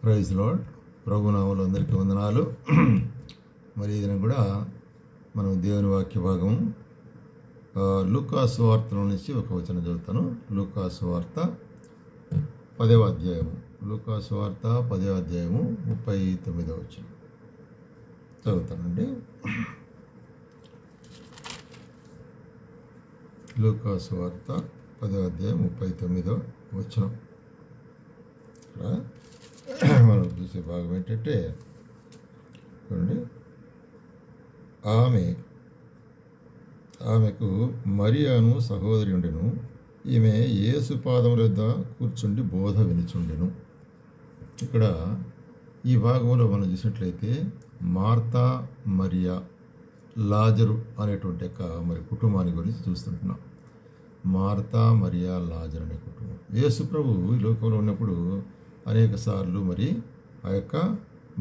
Praise lord. ప్రభునామములో అందరికీ వందనాలు. మరి ఇది కూడా మనం దేవుని వాక్య భాగం లూకా సువార్తలో నుంచి ఒక వచనం చదువుతాను. లూకా సువార్త 10వ అధ్యాయము, లూకా సువార్త 10వ అధ్యాయము 39వ వచనం చదువుతానండి. లూకా సువార్త 10వ అధ్యాయం 39వ వచనం. మనం చూసే భాగం ఏంటంటే, చూడండి, ఆమెకు మరియాను సహోదరి ఉండెను. ఈమె యేసు పాదముల వద్ద కూర్చుండి బోధ వినుచుండెను. ఇక్కడ ఈ భాగంలో మనం చూసినట్లయితే మార్తా, మరియా, లాజరు అనేటువంటి మరి కుటుంబాన్ని గురించి చూస్తుంటున్నాం. మార్తా, మరియా, లాజరు అనే కుటుంబం. యేసు ప్రభు ఈ లోకంలో ఉన్నప్పుడు అనేక సార్లు మరి ఆ యొక్క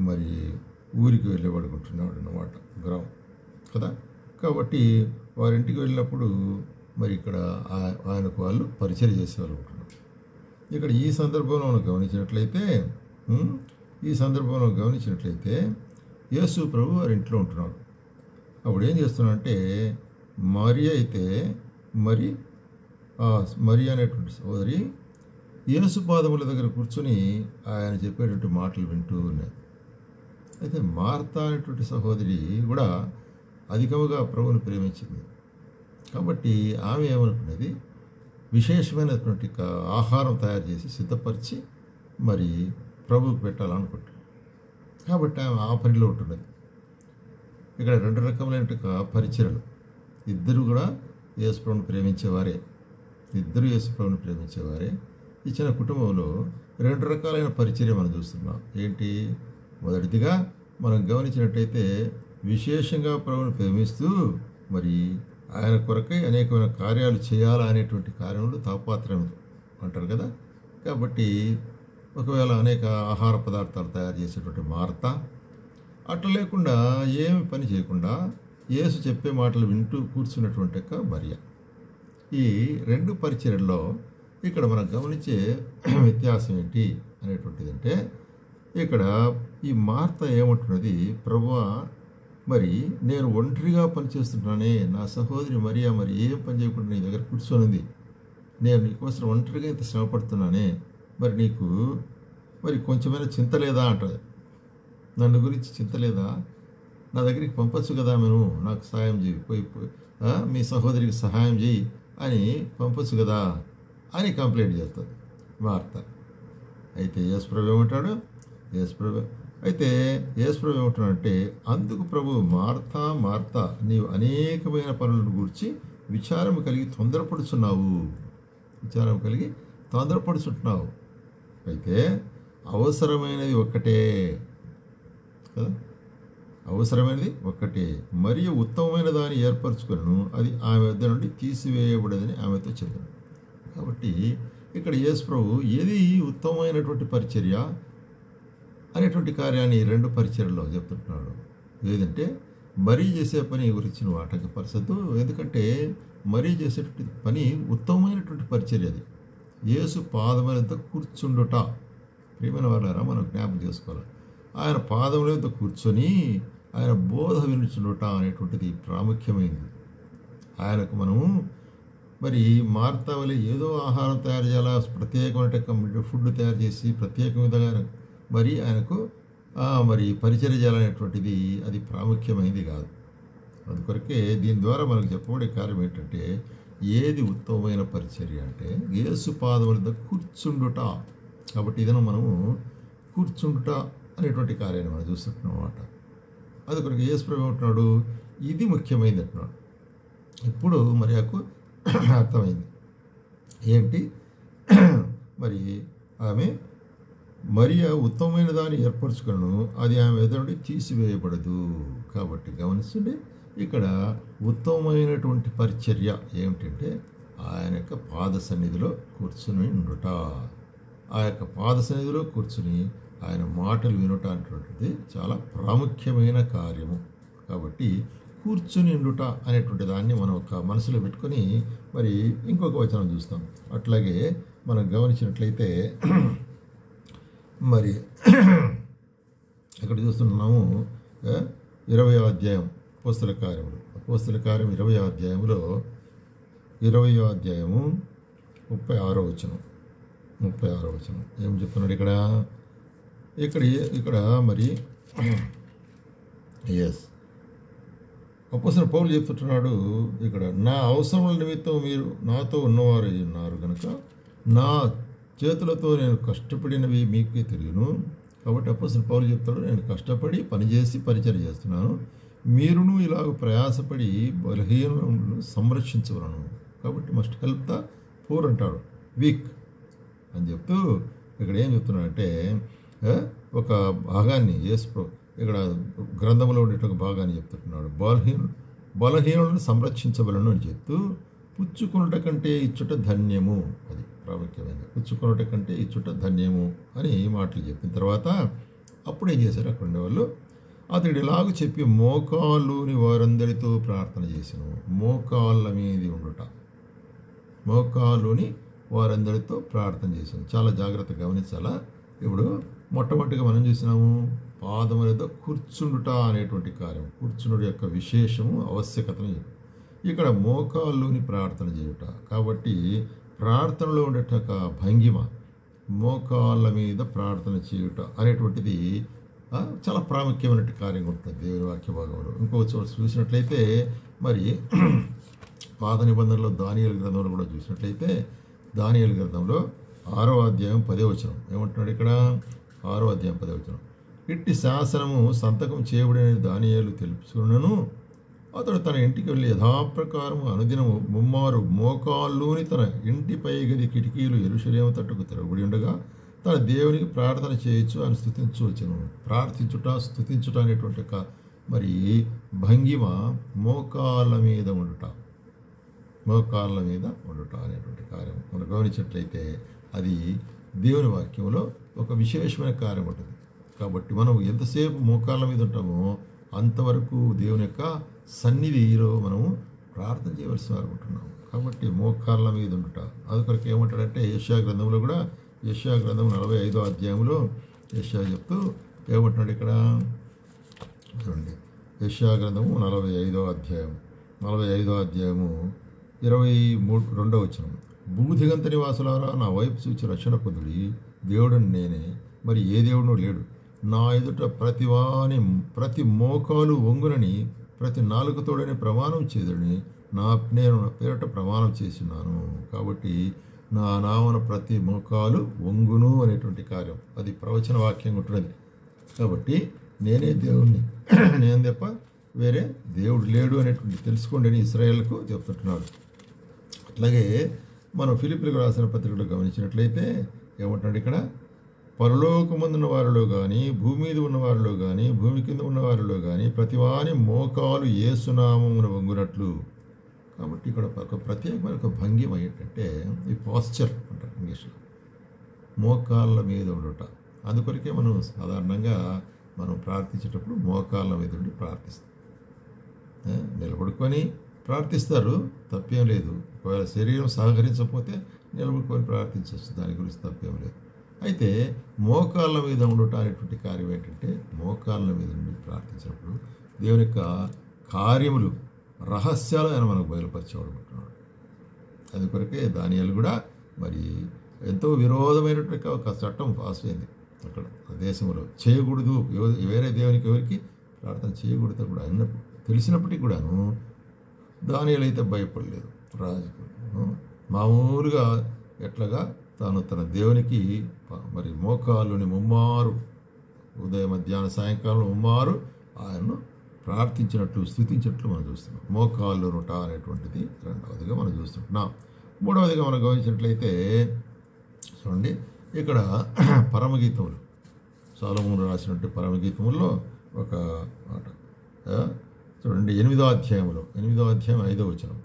మరి ఊరికి వెళ్ళి పడుకుంటున్నాడు అన్నమాట, గ్రామం కదా. కాబట్టి వారింటికి వెళ్ళినప్పుడు మరి ఇక్కడ ఆయనకు వాళ్ళు పరిచయం చేసేవాళ్ళు ఉంటున్నారు. ఇక్కడ ఈ సందర్భంలో గమనించినట్లయితే యేసు ప్రభు వారి ఇంట్లో ఉంటున్నాడు. అప్పుడు ఏం చేస్తున్నాడంటే, మరి అనేటువంటి సోదరి యేసు పాదముల దగ్గర కూర్చొని ఆయన చెప్పేటువంటి మాటలు వింటూ ఉన్నది. అయితే మార్తా అనేటువంటి సహోదరి కూడా అధికముగా ప్రభువుని ప్రేమించింది. కాబట్టి ఆమె ఏమనుకున్నది, విశేషమైనటువంటి ఆహారం తయారు చేసి సిద్ధపరిచి మరి ప్రభువుకు పెట్టాలనుకుంటుంది. కాబట్టి ఆమె ఆ పనిలో ఉంటున్నది. ఇక్కడ 2 రకములైన పరిచర్యలు. ఇద్దరు యేసుప్రభుని ప్రేమించేవారే. ఇచ్చిన కుటుంబంలో 2 రకాలైన పరిచర్య మనం చూస్తున్నాం. ఏంటి? మొదటిదిగా మనం గమనించినట్టయితే, విశేషంగా ప్రభువుని ప్రేమిస్తూ మరి ఆయన కొరకై అనేకమైన కార్యాలు చేయాలా అనేటువంటి కార్యములు తాపత్రయం అంటారు కదా. కాబట్టి ఒకవేళ అనేక ఆహార పదార్థాలు తయారు చేసేటువంటి మార్త, అట్లా లేకుండా ఏమి పని చేయకుండా యేసు చెప్పే మాటలు వింటూ కూర్చున్నటువంటి మరియా. ఈ 2 పరిచర్యల్లో ఇక్కడ మనం గమనించే వ్యత్యాసం ఏంటి అనేటువంటిది అంటే, ఇక్కడ ఈ మార్త ఏమంటున్నది, ప్రభువా, మరి నేను ఒంటరిగా పనిచేస్తున్నానే, నా సహోదరి మరియా మరి ఏం పని చేయకుండా నీ దగ్గర కూర్చొనింది, నేను నీకోసం ఒంటరిగా ఇంత శ్రమ పడుతున్నానే, మరి నీకు మరి కొంచెమైనా చింత లేదా అంటది. నన్ను గురించి చింత లేదా? నా దగ్గరికి పంపచ్చు కదా, నాకు సహాయం చేయి, పోయి మీ సహోదరికి సహాయం చేయి అని పంపచ్చు కదా అని కంప్లైంట్ చేస్తుంది మార్త. అయితే యేసుప్రభు ఏమంటాడు? యేసుప్రభు ఏమంటాడంటే, అందుకు ప్రభు, మార్తా, నీవు అనేకమైన పనులను గూర్చి విచారం కలిగి తొందరపడుచున్నావు. అయితే అవసరమైనది ఒక్కటే కదా, మరియు ఉత్తమమైన దాన్ని ఏర్పరచుకును, అది ఆమె వద్ద నుండి తీసివేయబడదని ఆమెతో చెప్పాను. కాబట్టి ఇక్కడ యేసు ప్రభు ఏది ఉత్తమమైనటువంటి పరిచర్య అనేటువంటి కార్యాన్ని 2 పరిచర్యలో చెప్తుంటున్నాడు. ఏదంటే, మరీ చేసే పని గురించి నువ్వు ఆటంకపరచద్దు. ఎందుకంటే మరీ చేసేటువంటి పని ఉత్తమమైనటువంటి పరిచర్య. అది యేసు పాదముల వద్ద కూర్చుండుట. ప్రియమైన వాళ్ళారా, మనం జ్ఞాపకం చేసుకోవాలి. ఆయన పాదముల వద్ద కూర్చొని ఆయన బోధ వినుచుండుట అనేటువంటిది ప్రాముఖ్యమైనది. ఆయనకు మనము మరి మార్తా వలె ఏదో ఆహారం తయారు చేయాలా, ప్రత్యేకమైన ఫుడ్ తయారు చేసి ప్రత్యేక విధంగా మరి ఆయనకు మరి పరిచర్య చేయాలనేటువంటిది అది ప్రాముఖ్యమైనది కాదు. అందుకొరకే దీని ద్వారా మనకు చెప్పబడే కార్యం ఏంటంటే, ఏది ఉత్తమమైన పరిచర్య అంటే యేసు పాదముల వద్ద కూర్చుండుట. కాబట్టి ఇదను మనము కూర్చుండుట అనేటువంటి కార్యాన్ని మనం చూస్తుంటున్నాం అన్నమాట. అందుకొరకు యేసు ప్రభు ఏమంటున్నాడు, ఇది ముఖ్యమైనది అంటున్నాడు. ఇప్పుడు మరియాకు అర్థమైంది ఏంటి, మరి మరియా ఉత్తమమైన దాన్ని ఏర్పరచుకును, అది ఆమె ఎదుటి తీసివేయబడదు. కాబట్టి గమనిస్తుంటే ఇక్కడ ఉత్తమమైనటువంటి పరిచర్య ఏమిటంటే, ఆయన యొక్క పాద సన్నిధిలో కూర్చుని ఉండుట. ఆ యొక్క పాద సన్నిధిలో కూర్చుని ఆయన మాటలు వినుట అనేటువంటిది చాలా ప్రాముఖ్యమైన కార్యము. కాబట్టి కూర్చుని ఉండుట అనేటువంటి దాన్ని మనం ఒక మనసులో పెట్టుకొని మరి ఇంకొక వచనం చూస్తాం. అట్లాగే మనం గమనించినట్లయితే మరి ఇక్కడ చూస్తున్నాము 20వ అధ్యాయం అపోస్తల కార్యములు 20వ అధ్యాయంలో 20వ అధ్యాయము 36వ వచనం ఏం చెప్తున్నాడు ఇక్కడ మరి అపోస్తలుడైన పౌలు చెప్తున్నాడు ఇక్కడ, నా అవసరముల నిమిత్తం మీరు నాతో ఉన్నవారు ఉన్నారు కనుక నా చేతులతో నేను కష్టపడినవి మీకే తెలియను. కాబట్టి అపోస్తలుడైన పౌలు చెప్తాడు, నేను కష్టపడి పనిచేసి పరిచయం చేస్తున్నాను, మీరును ఇలాగ ప్రయాసపడి బలహీనలను సంరక్షించవలను. కాబట్టి మస్ట్ హెల్ప్ ద పూర్ అంటాడు, వీక్ అని చెప్తూ ఇక్కడ ఏం చెప్తున్నాడంటే ఒక భాగాన్ని ఇక్కడ గ్రంథంలో ఉండే ఒక భాగాన్ని చెప్తున్నాడు. బలహీనులను సంరక్షించవలను అని చెప్తూ, పుచ్చుకొనుట కంటే ఇచ్చుట ధన్యము, అది ప్రాముఖ్యమైనది, పుచ్చుకొనుట కంటే ఇచ్చుట ధన్యము అని మాటలు చెప్పిన తర్వాత అప్పుడు ఏం చేశారు అక్కడ ఉండేవాళ్ళు, అతడు ఇలాగ చెప్పి మోకాళ్ళుని వారందరితో ప్రార్థన చేసాను. మోకాళ్ళ మీది ఉండుట, మోకాళ్ళుని వారందరితో ప్రార్థన చేశాను. చాలా జాగ్రత్తగా గమనించాలా. ఇప్పుడు మొట్టమొదటిగా మనం చూసినాము పాదములతో కూర్చుండుట అనేటువంటి కార్యం, కూర్చునుడి యొక్క విశేషము ఆవశ్యకతను ఇక్కడ మోకాళ్ళుని ప్రార్థన చేయుట. కాబట్టి ప్రార్థనలో ఉండేట భంగిమ, మోకాళ్ళ మీద ప్రార్థన చేయుట అనేటువంటిది చాలా ప్రాముఖ్యమైన కార్యంగా ఉంటుంది దేవుని వాక్య భాగంలో. ఇంకో చోట చూసినట్లయితే మరి పాత నిబంధనలో దానియేలు గ్రంథంలో కూడా చూసినట్లయితే దానియేలు గ్రంథంలో 6వ అధ్యాయం 10వ వచనం ఏమంటున్నాడు ఇక్కడ, 6వ అధ్యాయం 10వ వచనం, ఇట్టి శాసనము సంతకం చేయబడిన దానియేలు తెలుసుకున్నను, అతడు తన ఇంటికి వెళ్ళి యథాప్రకారము అనుదినము ముమ్మారు మోకాళ్ళుని తన ఇంటి పై గది కిటికీలు యెరూషలేము తట్టుకు తిరగబడి ఉండగా తన దేవునికి ప్రార్థన చేయొచ్చు అని స్తుతించవచ్చును. స్తుతించుట అనేటువంటి మరి భంగిమ మోకాళ్ళ మీద ఉండుట అనేటువంటి కార్యం మనం గమనించినట్లయితే అది దేవుని వాక్యంలో ఒక విశేషమైన కార్యం ఉంటుంది. కాబట్టి మనం ఎంతసేపు మోకాళ్ళ మీద ఉంటామో అంతవరకు దేవుని యొక్క సన్నిధిలో మనము ప్రార్థన చేయవలసి అనుకుంటున్నాము. కాబట్టి మోకాళ్ళ మీద ఉండుట, అందుకొరకు ఏమంటాడంటే యెషయా గ్రంథంలో కూడా, యెషయా గ్రంథం 45వ అధ్యాయంలో యెషయా చెప్తూ ఏమంటున్నాడు ఇక్కడ చూడండి, యెషయా గ్రంథము 45వ అధ్యాయము 22వ వచనం, భూదిగంత నివాసులారా నా వైపు చూచి రక్షణ పొందుడి, దేవుడని నేనే, మరి ఏ దేవుడు లేడు, నా ఎదుట ప్రతి మోకాలు వంగునని ప్రతి నాలుకతోడని ప్రమాణం చేదుని నేను నా పేరట ప్రమాణం చేసినాను. కాబట్టి నా నామన ప్రతి మోకాలు వంగును అనేటువంటి కార్యం అది ప్రవచన వాక్యం ఉంటున్నది. కాబట్టి నేనే దేవుణ్ణి, నేను తప్ప వేరే దేవుడు లేడు అనేటువంటి తెలుసుకోండి అని ఇశ్రాయేలుకు చెప్తుంటున్నాడు. అట్లాగే మనం ఫిలిప్పీలకు రాసిన పత్రికలో గమనించినట్లయితే ఏమంటున్నాడు ఇక్కడ, పరలోకమందున్న వారిలో కానీ భూమి మీద ఉన్న వారిలో కానీ భూమి కింద ఉన్న వారిలో కానీ ప్రతివాని మోకాలు యేసునామమున వంగునట్లు. కాబట్టి ఇక్కడ ఒక ప్రత్యేకమైన ఒక భంగిమ ఏంటంటే ఈ పాస్చర్ అంటారు ఇంగ్లీష్లో, మోకాళ్ళ మీద ఉండుట. అందుకొరకే మనం సాధారణంగా మనం ప్రార్థించేటప్పుడు మోకాళ్ళ మీద ఉండి ప్రార్థిస్తాం. నిలబడుకొని ప్రార్థిస్తారు, తప్పేం లేదు. ఒకవేళ శరీరం సహకరించకపోతే నిలబడుకొని ప్రార్థించవచ్చు, దాని గురించి తప్పేం లేదు. అయితే మోకాళ్ళ మీద ఉండుట అనేటువంటి కార్యం ఏంటంటే, మోకాళ్ళ మీద ఉండి ప్రార్థించినప్పుడు దేవుని యొక్క కార్యములు రహస్యాలు ఆయన మనకు బయలుపరిచేవాడుకుంటున్నాడు. అందుకొరకే దానియేలు కూడా మరి ఎంతో విరోధమైనటువంటి ఒక చట్టం పాస్ అయింది అక్కడ దేశంలో, చేయకూడదు, వేరే దేవునికి ఎవరికి ప్రార్థన చేయకూడదు కూడా అన్నప్పుడు తెలిసినప్పటికీ కూడాను దానియేలు అయితే భయపడలేదు. రాజు మామూలుగా ఎట్లాగా తాను తన దేవునికి మరి మోకాళ్ళుని ముమ్మారు ఉదయం మధ్యాహ్నం సాయంకాలం ముమ్మారు ఆయన్ను ప్రార్థించినట్లు స్తుతించినట్లు మనం చూస్తున్నాం. మోకాళ్ళు నుట అనేటువంటిది రెండవదిగా మనం చూస్తుంటున్నాం. మూడవదిగా మనం గమనించినట్లయితే చూడండి, ఇక్కడ పరమగీతములు, సొలొమోను రాసినట్టు పరమగీతముల్లో ఒక మాట చూడండి, 8వ అధ్యాయం 5వ వచనం,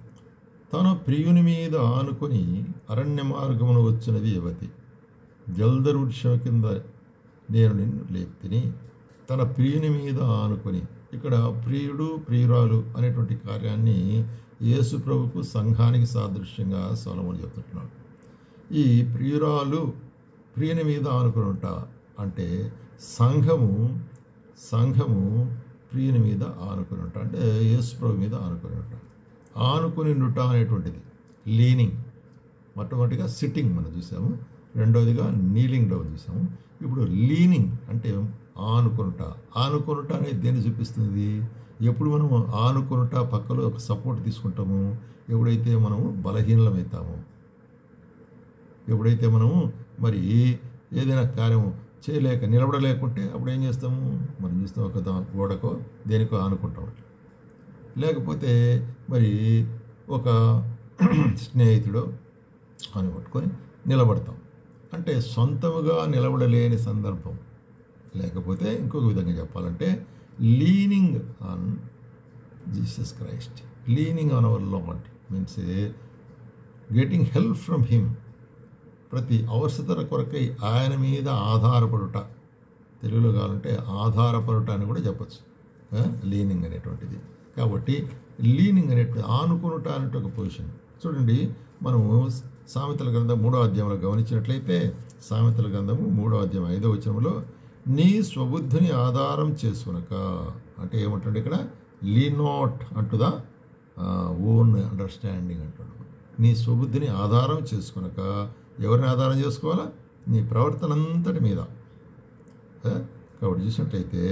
తన ప్రియుని మీద ఆనుకొని అరణ్య మార్గమును వచ్చినది యువతి, జల్దరు వృక్షం కింద నేను నిన్ను లేపుతిని. తన ప్రియుని మీద ఆనుకొని, ఇక్కడ ప్రియుడు ప్రియురాలు అనేటువంటి కార్యాన్ని యేసు ప్రభుకు సంఘానికి సాదృశ్యంగా సొలొమోను చెప్తున్నాడు. ఈ ప్రియురాలు ప్రియుని మీద ఆనుకొని ఉంటా అంటే సంఘము సంఘము ప్రియుని మీద ఆనుకుని ఉంటా, అంటే యేసుప్రభు మీద ఆనుకుని ఉంటా. ఆనుకుని ఉండుట అనేటువంటిది లీనింగ్. మొట్టమొదటిగా సిట్టింగ్ మనం చూసాము, రెండవదిగా నీలింగ్ డౌన్ చూసాము. ఇప్పుడు లీనింగ్ అంటే ఆనుకొనుట. ఆనుకొనుట అనేది దేన్ని చూపిస్తుంది? ఎప్పుడు మనం ఆనుకొనుట పక్కలో ఒక సపోర్ట్ తీసుకుంటాము, ఎప్పుడైతే మనము బలహీనమవుతామో, ఎప్పుడైతే మనము మరి ఏదైనా కార్యము చేయలేక నిలబడలేకుంటే అప్పుడు ఏం చేస్తాము? మనం చూస్తాం ఒక గోడకో దేనికో ఆనుకుంటాం. లేకపోతే మరి ఒక స్నేహితుడో అని పట్టుకొని నిలబడతాం. అంటే సొంతముగా నిలబడలేని సందర్భం. లేకపోతే ఇంకొక విధంగా చెప్పాలంటే leaning on Jesus Christ, leaning on our Lord means getting help from him. ప్రతి అవసరత కొరకై ఆయన మీద ఆధారపడుట, తెలుగులో కావాలంటే ఆధారపడుట అని కూడా చెప్పచ్చు లీనింగ్ అనేటువంటిది. కాబట్టి లీనింగ్ అనేటువంటి ఆనుకునుట అనేటి ఒక పొజిషన్. చూడండి, మనము సామెతల గ్రంథం 3వ అధ్యాయంలో గమనించినట్లయితే, సామెతల గ్రంథము 3వ అధ్యాయం 5వ వచనంలో నీ స్వబుద్ధిని ఆధారం చేసుకునక, అంటే ఏమంటాడు ఇక్కడ? Lean not unto the own understanding అంటాడు. నీ స్వబుద్ధిని ఆధారం చేసుకునక, ఎవరిని ఆధారం చేసుకోవాలా? నీ ప్రవర్తన అంతటి మీద. కాబట్టి చూసినట్లయితే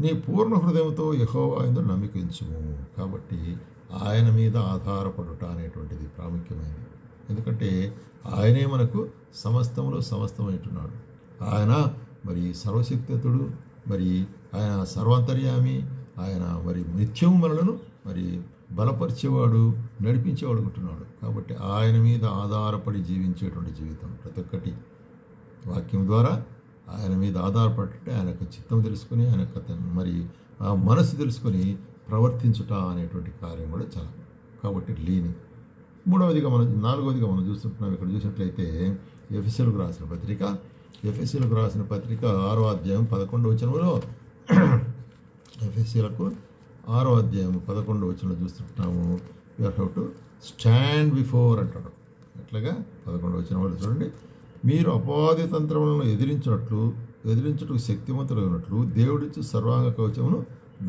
నీ పూర్ణ హృదయంతో యెహోవా యందు నమ్మిక ఉంచుము. కాబట్టి ఆయన మీద ఆధారపడుట అనేటువంటిది ప్రాముఖ్యమైనది. ఎందుకంటే ఆయనే మనకు సమస్తములో సమస్తమైంటున్నాడు. ఆయన మరి సర్వశక్తితుడు, మరి ఆయన సర్వాంతర్యామి, ఆయన మరి నిత్యం మనలను మరి బలపరిచేవాడు, నడిపించేవాడు ఉంటున్నాడు. కాబట్టి ఆయన మీద ఆధారపడి జీవించేటువంటి జీవితం ప్రతి ఒక్కటి వాక్యం ద్వారా ఆయన మీద ఆధారపడి ఆయన యొక్క చిత్తం తెలుసుకుని, ఆయన యొక్క మరి ఆ మనసు తెలుసుకొని ప్రవర్తించుట అనేటువంటి కార్యం కూడా చాలా. కాబట్టి లీనింగ్. నాలుగవదిగా మనం చూస్తుంటున్నాం. ఇక్కడ చూసినట్లయితే ఎఫెసీయులకు రాసిన పత్రిక 6వ అధ్యాయం 11వ వచనంలో, ఎఫెసీయులకు 6వ అధ్యాయం 11వ వచనంలో చూస్తుంటున్నాము. You are how to stand before అంటాడు. ఎట్లాగా 11వ వచనంలో చూడండి, మీరు అపవాది తంత్రములను ఎదిరించుటకు శక్తివంతులైనట్లు దేవుడిచ్చి సర్వాంగ కవచమును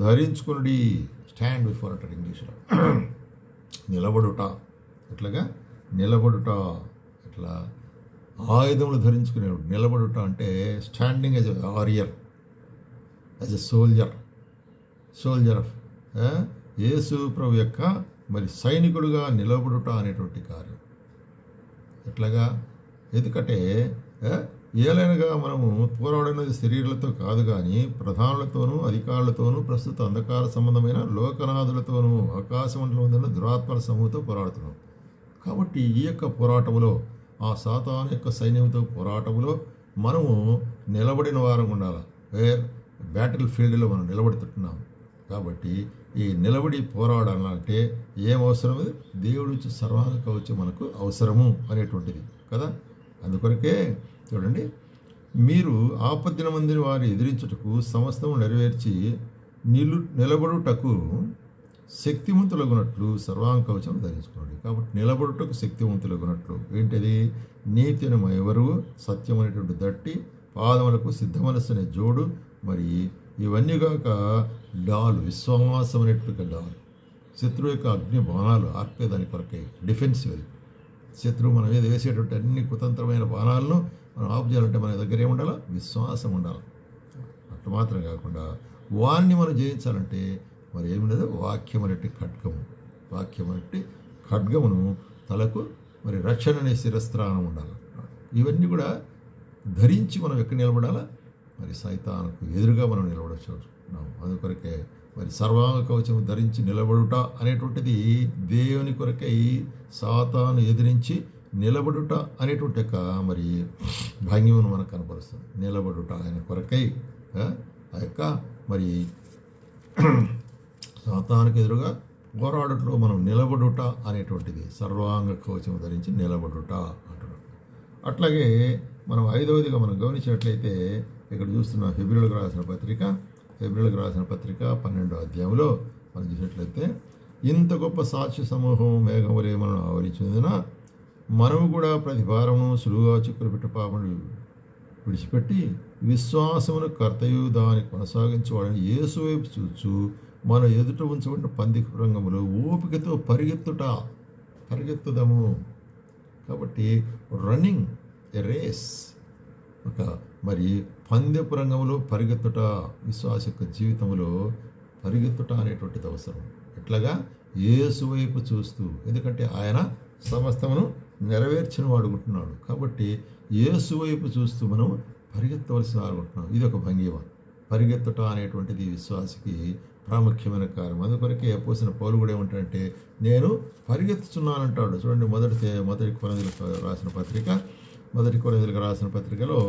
ధరించుకుని. స్టాండ్ బిఫోర్ అంటాడు ఇంగ్లీష్లో. నిలబడుట. ఎట్లాగా? నిలబడుట. ఎట్లా? ఆయుధములు ధరించుకునేవాడు. నిలబడుట అంటే standing as a warrior, as a soldier of Yesu ప్రభు యొక్క మరి సైనికుడుగా నిలబడుట అనేటువంటి కార్యం. ఎట్లాగా? ఎందుకంటే ఏలైనగా మనము పోరాడినది శరీరాలతో కాదు కానీ ప్రధానులతోనూ అధికారులతోనూ ప్రస్తుత అంధకార సంబంధమైన లోకనాథులతోనూ ఆకాశమండలం దురాత్మల సమూహంతో పోరాడుతున్నాం. కాబట్టి ఈ యొక్క పోరాటములో, ఆ సాతాను యొక్క సైన్యంతో పోరాటములో మనము నిలబడిన వారం ఉండాలి. బ్యాటిల్ ఫీల్డ్లో మనం నిలబడుతున్నాం. కాబట్టి ఈ నిలబడి పోరాడాలంటే ఏం అవసరము? దేవుడు ఇచ్చే సర్వాంగ కవచం మనకు అవసరము అనేటువంటిది కదా. అందుకొరకే చూడండి, మీరు ఆపత్తిన మందిని వారి ఎదిరించుటకు సమస్తము నెరవేర్చి నిలబడుటకు శక్తివంతులగునట్లు సర్వాంగ కవచం ధరించుకోండి. కాబట్టి నిలబడుటకు శక్తివంతులగునట్లు ఏంటిది? నీతిని ఎవరు సత్యం అనేటువంటి దట్టి, పాదములకు సిద్ధ మనస్సు అనే జోడు, మరి ఇవన్నీ కాక డాలు, విశ్వాసం అనేటువంటి డాలు, శత్రువు యొక్క అగ్ని బాణాలు ఆర్పేదాని కొరకే డిఫెన్సివ్. శత్రువు మనం ఏది వేసేటువంటి అన్ని కుతంత్రమైన బాణాలను మనం ఆఫ్ చేయాలంటే మన దగ్గర ఏముండాలి? విశ్వాసం ఉండాలి. అట్లా మాత్రం కాకుండా వాన్ని మనం జయించాలంటే మరి ఏముండదు? వాక్యం అనేటి ఖడ్గమును తలకు మరి రక్షణ అనే శిరస్త్రానం ఉండాలి. ఇవన్నీ కూడా ధరించి మనం ఎక్కడ నిలబడాలా? మరి సైతానుకు ఎదురుగా మనం నిలబడుతున్నాం. అందుకొరకే మరి సర్వాంగ కవచం ధరించి నిలబడుట అనేటువంటిది దేవుని కొరకై సాతాను ఎదిరించి నిలబడుట అనేటువంటి యొక్క మరి భంగిమను మనకు కనపరుస్తుంది. నిలబడుట ఆయన కొరకై ఆ యొక్క మరి సాతానుకు ఎదురుగా పోరాడుటలో మనం నిలబడుట అనేటువంటిది సర్వాంగ కవచం ధరించి నిలబడుట అంటున్నాం. అట్లాగే మనం 5వదిగా మనం గమనించినట్లయితే ఇక్కడ చూస్తున్నాం హెబ్రీయులకు రాసిన పత్రిక 12వ అధ్యాయంలో మనం చూసినట్లయితే, ఇంత గొప్ప సాక్షి సమూహం మేఘం వలె మనను ఆవరించినందున మనము కూడా ప్రతి భారమును సులువుగా చిక్కులు పెట్టు పాపను విడిచిపెట్టి విశ్వాసమును కర్తయు దాన్ని కొనసాగించేవాడని యేసు వైపు చూచు మన ఎదుట ఉంచబడిన పందిక రంగములో ఓపికతో పరిగెత్తుదాము. కాబట్టి రన్నింగ్ ఎ రేస్, ఒక మరి పందెపు రంగంలో పరిగెత్తుట, విశ్వాస యొక్క జీవితంలో పరిగెత్తుట అనేటువంటిది అవసరం. ఎట్లాగా? యేసు వైపు చూస్తూ, ఎందుకంటే ఆయన సమస్తమును నెరవేర్చిన వాడుకుంటున్నాడు. కాబట్టి యేసు వైపు చూస్తూ మనం పరిగెత్తవలసి వాడుకుంటున్నాం. ఇది ఒక భంగిమ. పరిగెత్తుట అనేటువంటిది విశ్వాసకి ప్రాముఖ్యమైన కార్యం. అందుకొరకే అపోస్తలుడైన పౌలు కూడా ఏమంటాడంటే నేను పరిగెత్తుతున్నానంటాడు. చూడండి, మొదటి కొరింథీయులకు రాసిన పత్రికలో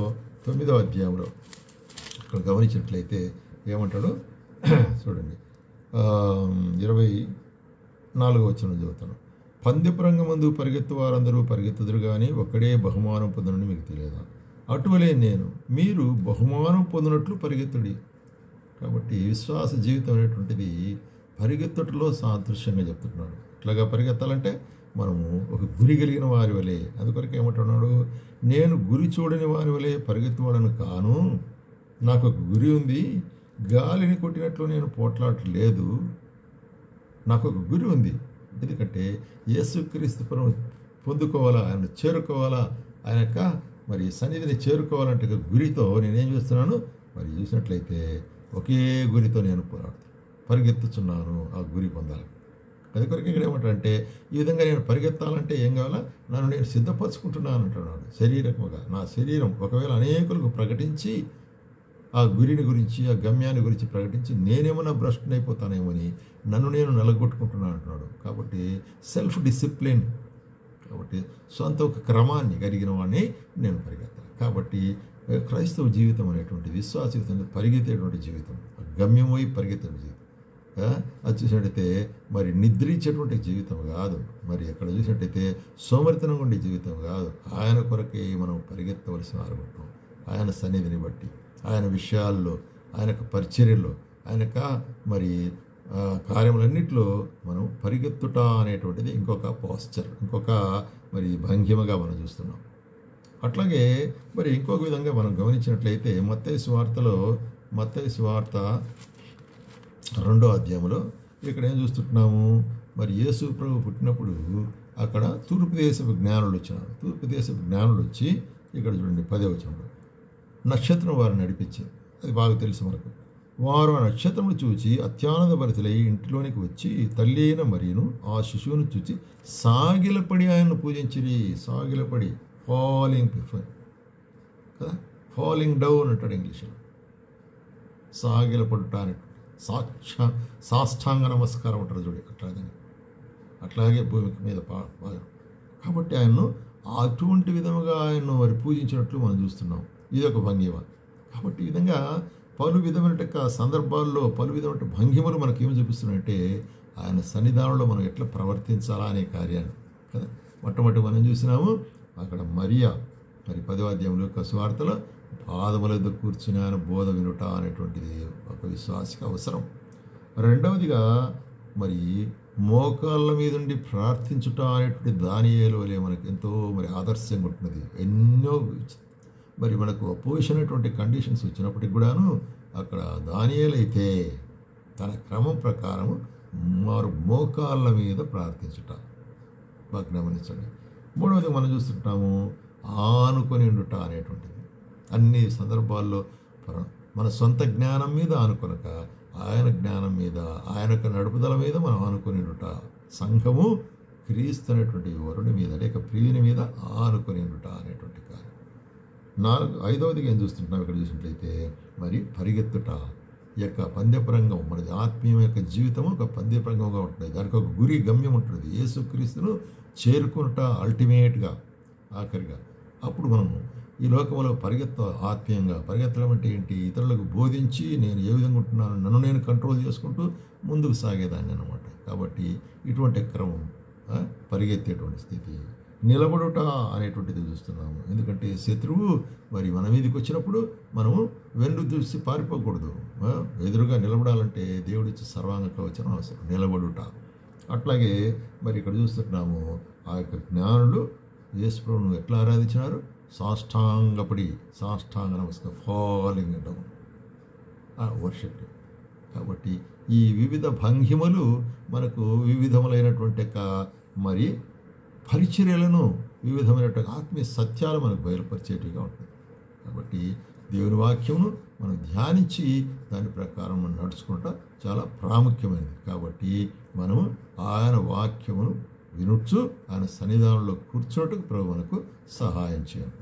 9వ అధ్యాయంలో ఇక్కడ గమనించినట్లయితే ఏమంటాడు చూడండి, 24వ వచనం చదువుతాను. పందెపు రంగమందు పరిగెత్తు వారందరూ పరిగెత్తుదురు కానీ ఒక్కడే బహుమానం పొందనని మీకు తెలియదా? అటువలే మీరు బహుమానం పొందినట్లు పరిగెత్తుడి. కాబట్టి విశ్వాస జీవితం అనేటువంటిది పరిగెత్తుటలో సాదృశ్యంగా చెప్తున్నాడు. ఇట్లాగా పరిగెత్తాలంటే మనము ఒక గురి కలిగిన వారి వలె, అందుకొరకు ఏమంటున్నాడు, నేను గురి చూడని వారి వలె పరిగెత్తువాడను కాను, నాకు ఒక గురి ఉంది, గాలిని కొట్టినట్లు నేను పోట్లాడలేదు, నాకు ఒక గురి ఉంది. ఎందుకంటే యేసుక్రీస్తు పొందుకోవాలా, ఆయన చేరుకోవాలా, ఆయన యొక్క మరి సన్నిధిని చేరుకోవాలంటే గురితో నేనేం చేస్తున్నాను, మరి చూసినట్లయితే ఒకే గురితో నేను పరిగెత్తుచున్నాను, ఆ గురి పొందాలి. అది కొరకు ఇక్కడ ఏమంటారంటే ఈ విధంగా నేను పరిగెత్తాలంటే ఏం కావాలా, నన్ను నేను సిద్ధపరచుకుంటున్నాను అంటున్నాడు. శరీరముగా నా శరీరం ఒకవేళ అనేకులకు ప్రకటించి ఆ గురిని గురించి, ఆ గమ్యాన్ని గురించి ప్రకటించి నేనేమన్నా భ్రష్టుని అయిపోతానేమని నన్ను నేను నలగొట్టుకుంటున్నాను అంటున్నాడు. కాబట్టి సెల్ఫ్ డిసిప్లిన్, కాబట్టి సొంత ఒక క్రమాన్ని కలిగిన వాడిని నేను పరిగెత్తాను. కాబట్టి క్రైస్తవ జీవితం అనేటువంటిది విశ్వాస జీవితం, పరిగెత్తేటువంటి జీవితం, గమ్యం పోయి పరిగెత్తే జీవితం. అది చూసినట్టయితే మరి నిద్రించేటువంటి జీవితం కాదు, మరి అక్కడ చూసినట్టయితే సోమరితనంగా ఉండే జీవితం కాదు. ఆయన కొరకే మనం పరిగెత్తవలసిన వారుకుంటాం. ఆయన సన్నిధిని బట్టి, ఆయన విషయాల్లో, ఆయన యొక్క పరిచర్యల్లో, ఆయన యొక్క మరి కార్యములన్నింటిలో మనం పరిగెత్తుట అనేటువంటిది ఇంకొక పోస్చర్, ఇంకొక మరి భంగిమగా మనం చూస్తున్నాం. అట్లాగే మరి ఇంకొక విధంగా మనం గమనించినట్లయితే మత్తయి సువార్త 2వ అధ్యాయంలో ఇక్కడ ఏం చూస్తున్నాము, మరి యేసు ప్రభు పుట్టినప్పుడు అక్కడ తూర్పు దేశపు జ్ఞానులు వచ్చినారు. తూర్పు దేశపు జ్ఞానులు వచ్చి ఇక్కడ చూడండి 10వ వచనంలో నక్షత్రం వారిని నడిపించింది. అది బాగా తెలుసు మనకు. వారు ఆ నక్షత్రమును చూచి అత్యానందభరితులై ఇంటిలోనికి వచ్చి తల్లి అయిన మరియను ఆ శిశువును చూచి సాగిలపడి ఆయనను పూజించిరి. సాగిలపడి, ఫాలింగ్ కదా, ఫాలింగ్ డౌన్ అంటాడు ఇంగ్లీష్లో. సాగిలపడుట అని సాష్టాంగ నమస్కారం అంటారు చూడండి, అట్లాగే భూమి మీద బాగా. కాబట్టి ఆయన్ను అటువంటి విధముగా ఆయన్ను మరి పూజించినట్లు మనం చూస్తున్నాం. ఇది ఒక భంగిమ. కాబట్టి ఈ విధంగా పలు విధమైన సందర్భాల్లో పలు విధమైన భంగిమలు మనకి ఏమి చూపిస్తున్నాయంటే ఆయన సన్నిధానంలో మనం ఎట్లా ప్రవర్తించాలా అనే కార్యాన్ని కదా. మొట్టమొదటి మనం చూసినాము అక్కడ మరియా మరి 10వ అధ్యాయంలో సువార్తలో పాదముల దగ్గర కూర్చుని ఆయన బోధ వినుట అనేటువంటిది ఒక విశ్వాసికి అవసరం. రెండవదిగా మరి మోకాళ్ళ మీద ఉండి ప్రార్థించుట అనేటువంటి దానియేలు వలె మనకు ఎంతో మరి ఆదర్శంగా ఉంటున్నది. ఎన్నో మరి మనకు అపోజిషన్ అనేటువంటి కండిషన్స్ వచ్చినప్పటికి కూడాను అక్కడ దానియేలు అయితే తన క్రమం ప్రకారం వారు మోకాళ్ళ మీద ప్రార్థించుట బాగా గమనించండి. మూడవది మనం చూస్తుంటాము ఆనుకొని ఉండుట అనేటువంటిది. అన్ని సందర్భాల్లో మన సొంత జ్ఞానం మీద ఆనుకొనక ఆయన జ్ఞానం మీద, ఆయన యొక్క నడుపుదల మీద మనం ఆనుకొని ఉండుట. సంఘము క్రీస్తు అనేటువంటి వరుని మీద లేక ప్రియుని మీద ఆనుకొని ఉండుట అనేటువంటి కార్యం. ఐదవదిగా ఏం చూస్తుంటున్నాం ఇక్కడ చూసినట్లయితే మరి పరిగెత్తుట. ఈ యొక్క పందెపరంగం మన ఆత్మీయ యొక్క జీవితము ఒక పందెపరంగంగా ఉంటుంది. దానికి ఒక గురి గమ్యం ఉంటుంది, యేసుక్రీస్తును చేరుకునుట అల్టిమేట్గా ఆఖరిగా. అప్పుడు మనము ఈ లోకంలో ఆత్మీయంగా పరిగెత్తడం అంటే ఏంటి, ఇతరులకు బోధించి నేను ఏ విధంగా ఉంటున్నాను, నన్ను నేను కంట్రోల్ చేసుకుంటూ ముందుకు సాగేదాన్ని అనమాట. కాబట్టి ఇటువంటి క్రమం పరిగెత్తేటువంటి స్థితి. నిలబడుట అనేటువంటిది చూస్తున్నాము. ఎందుకంటే శత్రువు మరి మన మీదకి వచ్చినప్పుడు మనము వెన్ను చూసి పారిపోకూడదు. ఎదురుగా నిలబడాలంటే దేవుడిచ్చి సర్వాంగ కవచనం అవసరం, నిలబడుట. అట్లాగే మరి ఇక్కడ చూస్తున్నాము ఆ యొక్క జ్ఞానులు యేసు ప్రభువును ఎట్లా ఆరాధించినారు, సాష్టాంగపడి సాష్టాంగ నమస్కారం ఫాలింగ్ డౌన్ వర్షిప్. కాబట్టి ఈ వివిధ భంగిమలు మనకు వివిధములైనటువంటి మరి పరిచర్యలను వివిధమైనటువంటి ఆత్మీయ సత్యాలు మనకు బయలుపరిచేటివిగా ఉంటుంది. కాబట్టి దేవుని వాక్యమును మనం ధ్యానించి దాని ప్రకారం మనం నడుచుకుంటా చాలా ప్రాముఖ్యమైనది. కాబట్టి మనము ఆయన వాక్యమును వినుచు ఆయన సన్నిధానంలో కూర్చోటకు ప్రభు మనకు సహాయం చేయాలి.